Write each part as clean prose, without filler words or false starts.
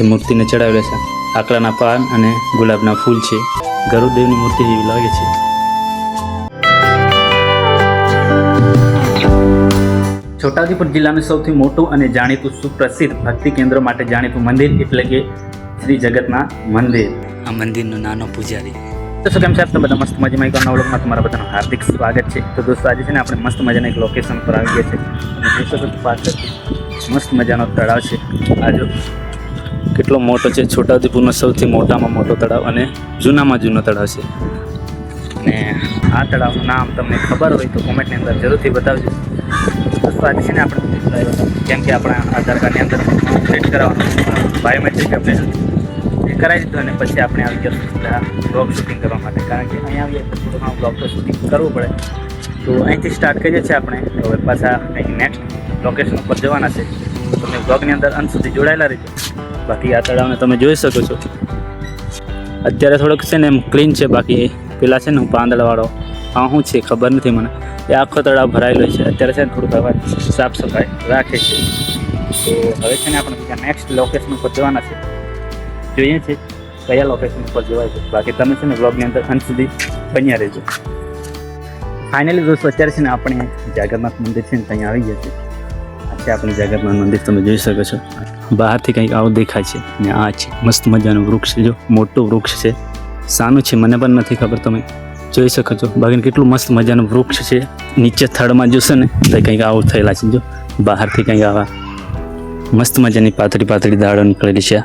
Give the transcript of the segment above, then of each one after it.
મૂર્તિને ચડાવેલા છે આકડાના પાન અને ગુલાબના ફૂલ છે. ગરુડદેવની મૂર્તિ જેવી લાગે છે. છોટાઉદેપુર જિલ્લાનું સૌથી મોટું અને જાણીતું સુપ્રસિદ્ધ ભક્તિ કેન્દ્ર માટે જાણીતું મંદિર એટલે કે શ્રી જગન્નાથ મંદિર. આ મંદિરનો નાનો પૂજારી. તો શું કેમ છે તો બધા મસ્ત મજામાં એક નવા વ્લોગમાં તમારા બધાનું હાર્દિક સ્વાગત છે. તો દોસ્તો આજે છે ને આપણે મસ્ત મજાના એક લોકેશન પર આવી ગયા છે. તમે જોઈ શકો છો પાછળ મસ્ત મજાનો તળાવ છે. આજો કેટલો મોટો છે. છોટાઉદેપુરનો સૌથી મોટામાં મોટો તળાવ અને જૂનામાં જૂનો તળાવ છે. અને આ તળાવનું નામ તમને ખબર હોય તો કોમેન્ટની અંદર જરૂરથી બતાવજો. દોસ્તો આજે છે ને આપણે કેમ કે આપણા આધાર કાર્ડની અંદર અપડેટ કરાવવાનું બાયોમેટ્રિક અપડેટ કરાવી દીધું અને પછી આપણે આવી ગયા બ્લોગ શૂટિંગ કરવા માટે. કારણ કે અહીંયા આવીએ પછી તો બ્લોગ તો શૂટિંગ કરવું પડે. તો અહીંથી સ્ટાર્ટ કરીએ છીએ આપણે. તો હવે પાછા કંઈક નેક્સ્ટ લોકેશન ઉપર જવાના છે. તો તમે બ્લોગની અંદર અંત સુધી જોડાયેલા રહેજો. બાકી આ તળાવને તમે જોઈ શકો છો. અત્યારે થોડોક છે ને એમ ક્લીન છે. બાકી પેલા છે ને પાંદડાવાળો શું છે ખબર નથી મને. એ આખો તળાવ ભરાયેલો છે. અત્યારે છે ને થોડુંક હવે સાફ સફાઈ રાખે છે. તો હવે છે ને આપણે બીજા નેક્સ્ટ લોકેશન ઉપર જવાના છે. જોઈએ છે કયા લોકેશન ઉપર જવાય છે. બાકી તમે છે ને બ્લોગની અંદર અંત સુધી બન્યા રહેજો. ફાઇનલી દોસ્તો અત્યારે છે ને આપણે જગન્નાથ મંદિર છે ને ત્યાં આવી ગયા છે. આ છે આપણે જગન્નાથ મંદિર. તમે જોઈ શકો છો બહારથી કંઈક આવું દેખાય છે. ને આ છે મસ્ત મજાનું વૃક્ષ છે. જો મોટું વૃક્ષ છે. સાનું છે મને પણ નથી ખબર. તમે જોઈ શકો છો. બાકી કેટલું મસ્ત મજાનું વૃક્ષ છે. નીચે થડમાં જોશે ને તો કંઈક આવું થયેલા છે. જો બહારથી કંઈક આવા મસ્ત મજાની પાતળી દાળો નીકળેલી છે.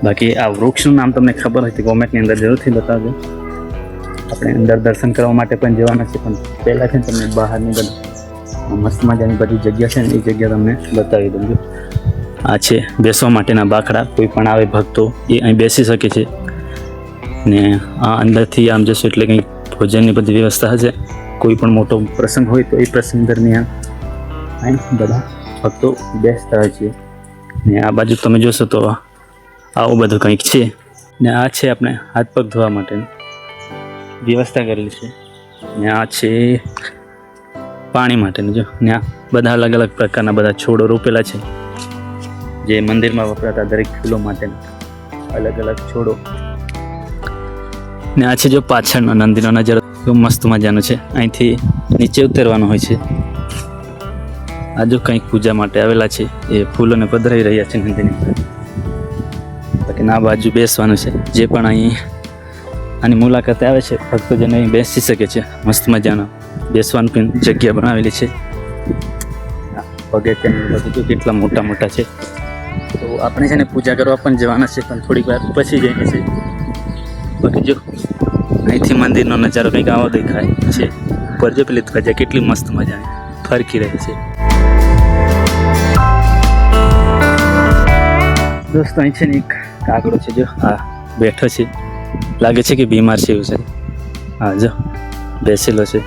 બાકી આ વૃક્ષનું નામ તમને ખબર હોય તો કોમેન્ટની અંદર જરૂરથી બતાવજો. આપણે અંદર દર્શન કરવા માટે પણ જવાના છે. પણ પહેલાં છે ને તમને બહારની બધી મસ્ત મજાની બધી જગ્યા છે ને એ જગ્યા તમને બતાવી દઉં. આ છે બેસવા માટેના બાકડા. કોઈ પણ આવે ભક્તો એ અહીં બેસી શકે છે. ને આ અંદરથી આમ જશો એટલે કંઈક ભોજનની બધી વ્યવસ્થા હશે. કોઈ પણ મોટો પ્રસંગ હોય તો એ પ્રસંગ દરમિયાન અહીં બધા ભક્તો બેસતા હોય છે. ને આ બાજુ તમે જોશો તો આવું બધું કંઈક છે. ને આ છે આપણે હાથ પગ ધોવા માટેની વ્યવસ્થા કરેલી છે. ને આ છે પાણી માટેનું. જો ને આ બધા અલગ અલગ પ્રકારના બધા છોડો રોપેલા છે. જે મંદિરમાં વપરાતા દરેક ફૂલો માટેના અલગ અલગ છોડો. ને આ છે જો પાછળનો નંદીનો નજારો મસ્ત મજાનો છે. અહીંથી નીચે ઉતરવાનું હોય છે. આ જો કંઈક પૂજા માટે આવેલા છે. એ ફૂલોને પધરાવી રહ્યા છે નંદીની. બાકી આ બાજુ બેસવાનું છે. જે પણ અહીં આની મુલાકાતે આવે છે ભક્તજનો અહીં બેસી શકે છે. મસ્ત મજાનો બેસવાની પણ જગ્યા બનાવેલી છે. પગથિયાં બધું કેટલા મોટા મોટા છે. તો આપણે છે ને પૂજા કરવા પણ જવાના છે. પણ થોડીક વાર પછી જઈને છે. બાકી જો અહીંથી મંદિરનો નજારો કંઈક આવો દેખાય છે. ઉપર જો પેલી ધ્વજા કેટલી મસ્ત મજાની ફરકી રહી છે. દોસ્તો અહીં છે ને એક કાગડો છે. જો હા બેઠો છે. લાગે છે કે બીમાર છે એવું છે. હા જો બેસેલો છે.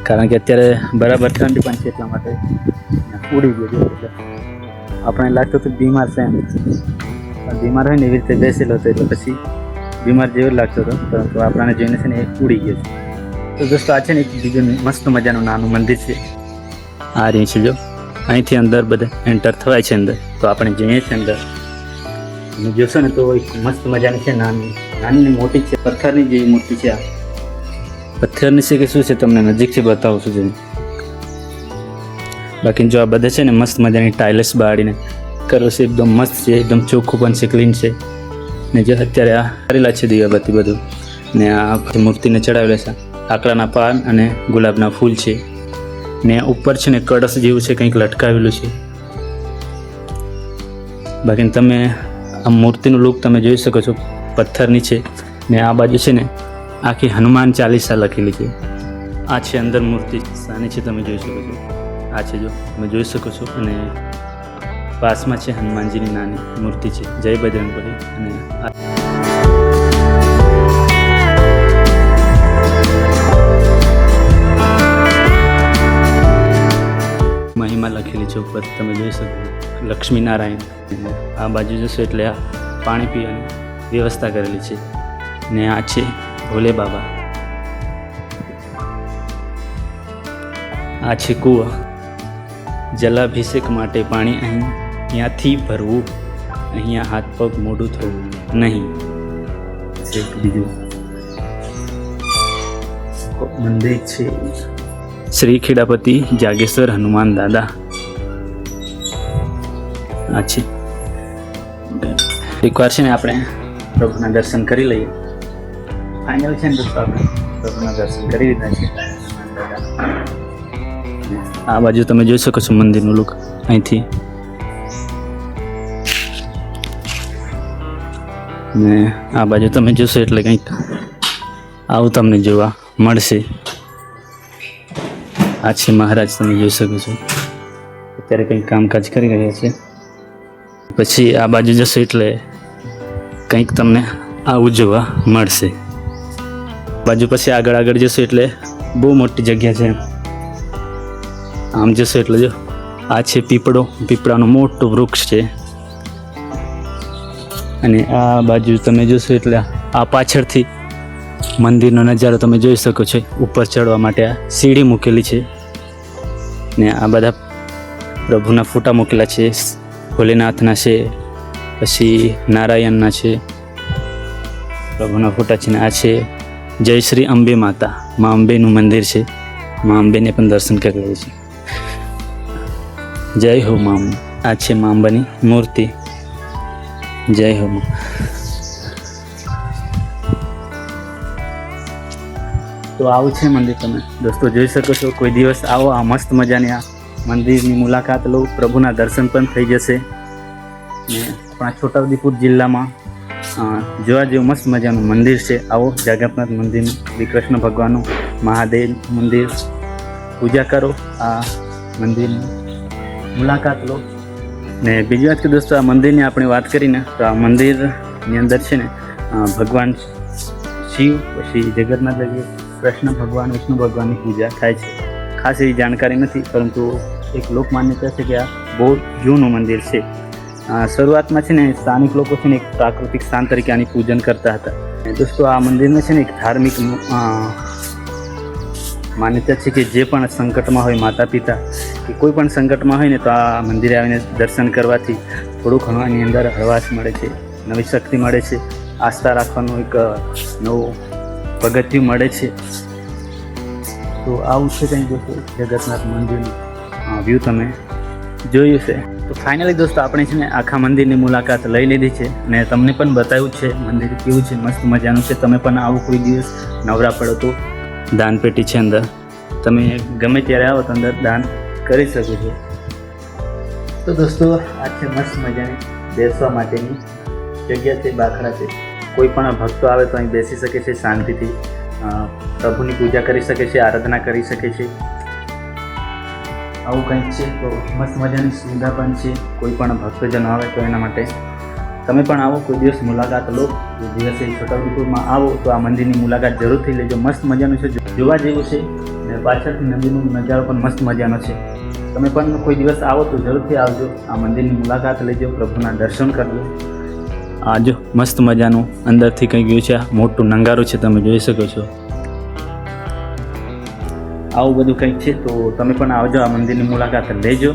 કારણ કે અત્યારે બરાબર ઠંડી પણ છે એટલા માટે ઉડી ગયો. જો આપણે લાગતું હતું બીમાર છે એમ. બીમાર હોય ને એવી રીતે બેસેલો હતો એટલે પછી બીમાર જેવો લાગતો હતો. પરંતુ આપણને જોઈને છે ને એ ઉડી ગયો છે. તો દોસ્તો આ છે ને એક બીજું મસ્ત મજાનું નાનું મંદિર છે. આ રહી છે. જો અહીંથી અંદર બધા એન્ટર થવાય છે અંદર. તો આપણે જઈએ છીએ અંદર. અને જોશો ને તો એક મસ્ત મજાની છે. નાની મોટી છે. પથ્થરની જેવી મૂર્તિ છે. આ પથ્થરની છે કે શું છે તમને નજીકથી બતાવું છું. જઈને બાકી જો આ બધા છે ને મસ્ત મજાની ટાઇલ્સ બાળીને કરો છે. એકદમ મસ્ત છે. એકદમ ચોખ્ખું પણ છે. ક્લીન છે. ને જે અત્યારે આ કરેલા છે દીવાબત્તી બધું. ને આ મૂર્તિને ચડાવેલા છે આકડાના પાન અને ગુલાબના ફૂલ છે. ને ઉપર છે ને કળશ જેવું છે કંઈક લટકાવેલું છે. બાકી તમે આ મૂર્તિનું લુક તમે જોઈ શકો છો. પથ્થરની છે. ને આ બાજુ છે ને આખી હનુમાન ચાલીસા લખેલી છે. આ છે અંદર મૂર્તિ સાની છે. તમે જોઈ શકો છો. આ છે જો તમે જોઈ શકો છો. અને પાસમાં છે હનુમાનજીની નાની મૂર્તિ છે. જય બજરંગબલી. અને મહિમા લખેલી છે ઉપર તમે જોઈ શકો. લક્ષ્મીનારાયણ. આ બાજુ જશો એટલે આ પાણી પીવાની વ્યવસ્થા કરેલી છે. ને આ છે ભોલે બાબા. આ છે કૂવો. જલાભિષેક માટે પાણી અહીં અહીંયાથી ભરવું, અહીંયા હાથ પગ મોઢું થવું નહીં. એક બીજું મંદિર છે શ્રી ખેડાપતિ જાગેશ્વર હનુમાન દાદા. આ છે એકવાર છે ને આપણે પ્રભુના દર્શન કરી લઈએ. ફાઇનલ છે ને દોસ્તો આપણે પ્રભુના દર્શન કરી લીધા છે. આ બાજુ તમે જોઈ શકો છો મંદિરનું લુક અહીંથી, ને આ બાજુ તમે જોશો એટલે કંઈક આવું તમને જોવા મળશે. આ છે મહારાજ, તમે જોઈ શકો છો અત્યારે કંઈક કામકાજ કરી રહ્યા છે. પછી આ બાજુ જશો એટલે કંઈક તમને આવું જોવા મળશે. બાજુ પછી આગળ જશો એટલે બહુ મોટી જગ્યા છે. આમ જશો એટલે જો આ છે પીપળાનું મોટું વૃક્ષ છે. અને આ બાજુ તમે જોશો એટલે આ પાછળથી મંદિરનો નજારો તમે જોઈ શકો છો. ઉપર ચડવા માટે આ સીડી મૂકેલી છે, ને આ બધા પ્રભુના ફોટા મૂકેલા છે. ભોલેનાથના છે, પછી નારાયણના છે, પ્રભુના ફોટા છે. ને આ છે જય શ્રી અંબે માતા, મા અંબેનું મંદિર છે. મા અંબેને પણ દર્શન કરી રહ્યું છે. જય હો મા અંબે. આ છે મા અંબાની મૂર્તિ. જય હો મા. તો આવું છે મંદિર, તમે દોસ્તો જોઈ શકો છો. કોઈ દિવસ આવો, આ મસ્ત મજાની આ મંદિરની મુલાકાત લો, પ્રભુના દર્શન પણ થઈ જશે. ને આપણા છોટાઉદેપુર જિલ્લામાં જોવા જેવું મસ્ત મજાનું મંદિર છે. આવો જગન્નાથ મંદિરનું, શ્રી કૃષ્ણ ભગવાનનું, મહાદેવ મંદિર પૂજા કરો, આ મંદિરની મુલાકાત લો. ને બીજી વાત કે દોસ્તો, આ મંદિરની આપણે વાત કરીને તો આ મંદિરની અંદર છે ને ભગવાન શિવ, પછી જગન્નાથ દેવ, કૃષ્ણ ભગવાન, વિષ્ણુ ભગવાનની પૂજા થાય છે. ખાસ એવી જાણકારી નથી, પરંતુ એક લોકમાન્યતા છે કે આ બહુ જૂનું મંદિર છે. શરૂઆતમાં છે ને સ્થાનિક લોકો છે ને એક પ્રાકૃતિક સ્થાન તરીકે આની પૂજન કરતા હતા. દોસ્તો આ મંદિરમાં છે ને એક ધાર્મિક માન્યતા છે કે જે પણ સંકટમાં હોય, માતા પિતા કે કોઈ પણ સંકટમાં હોય ને, તો આ મંદિરે આવીને દર્શન કરવાથી થોડું ઘણું આની અંદર હળવાશ મળે છે, નવી શક્તિ મળે છે, આસ્થા રાખવાનું એક નવું પગથિયું મળે છે. તો આવું છે કંઈ દોસ્તો જગન્નાથ મંદિરનું વ્યૂ તમે જોયું છે. તો ફાઇનલી દોસ્તો આપણે છે ને આખા મંદિરની મુલાકાત લઈ લીધી છે, અને તમને પણ બતાવ્યું છે મંદિર કેવું છે, મસ્ત મજાનું છે. તમે પણ આવું કોઈ દિવસ નવરા પડો તો દાનપેટી છે અંદર, તમે ગમે ત્યારે આવો તો અંદર દાન કરી શકો છો. તો દોસ્તો આ છે મસ્ત મજાની બેસવા માટેની જગ્યા છે, બાખડા છે. કોઈ પણ ભક્તો આવે તો અહીં બેસી શકે છે, શાંતિથી પ્રભુની પૂજા કરી શકે છે, આરાધના કરી શકે છે. આવું કંઈક છે. તો મસ્ત મજાની સુવિધા પણ છે. કોઈ પણ ભક્તજનો આવે તો એના માટે તમે પણ આવો, કોઈ દિવસ મુલાકાત લો. જે દિવસે છોટાઉદેપુરમાં આવો તો આ મંદિરની મુલાકાત જરૂરથી લેજો. મસ્ત મજાનું છે, જોવા જેવું છે, અને પાછળથી નદીનો નજારો પણ મસ્ત મજાનો છે. તમે પણ કોઈ દિવસ આવો તો જરૂરથી આવજો, આ મંદિરની મુલાકાત લેજો, પ્રભુના દર્શન કરજો. આ જો મસ્ત મજાનું અંદરથી કંઈ ગયું છે, મોટું નંગારું છે, તમે જોઈ શકો છો. આવું બધું કંઈક છે. તો તમે પણ આવજો, આ મંદિરની મુલાકાત લેજો.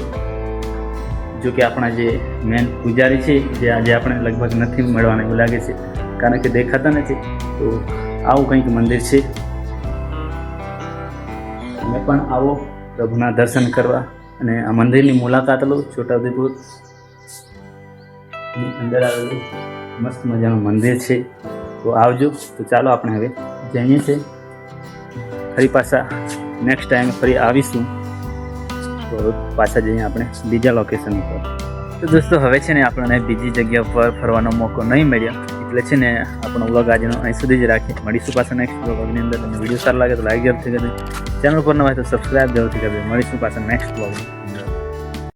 જો કે આપણા જે મેન પૂજારી છે, જે આજે આપણે લગભગ નથી મળવાના એવું લાગે છે, કારણ કે દેખાતા નથી. તો આવું કંઈક મંદિર છે. તમે પણ આવો પ્રભુના દર્શન કરવા અને આ મંદિરની મુલાકાત લો. છોટાઉદેપુરની અંદર આવેલું મસ્ત મજાનું મંદિર છે. તો આવજો. તો ચાલો આપણે હવે જઈએ છીએ, ફરી પાછા નેક્સ્ટ ટાઈમ ફરી આવીશું. તો પાછા જઈએ આપણે બીજા લોકેશન ઉપર. તો દોસ્તો હવે છે ને આપણને બીજી જગ્યા પર ફરવાનો મોકો નહીં મળ્યો, એટલે છે ને આપણો વ્લોગ આજનો અહીં સુધી જ રાખીએ. મળીશું પાછા નેક્સ્ટ વ્લોગની અંદર. અને વિડીયો સારો લાગે તો લાઈક જરૂરથી કરજો, ચેનલ પર ન હોય તો સબસ્ક્રાઈબ જરૂરથી કરજો. મળીશું પાછા નેક્સ્ટ વ્લોગમાં.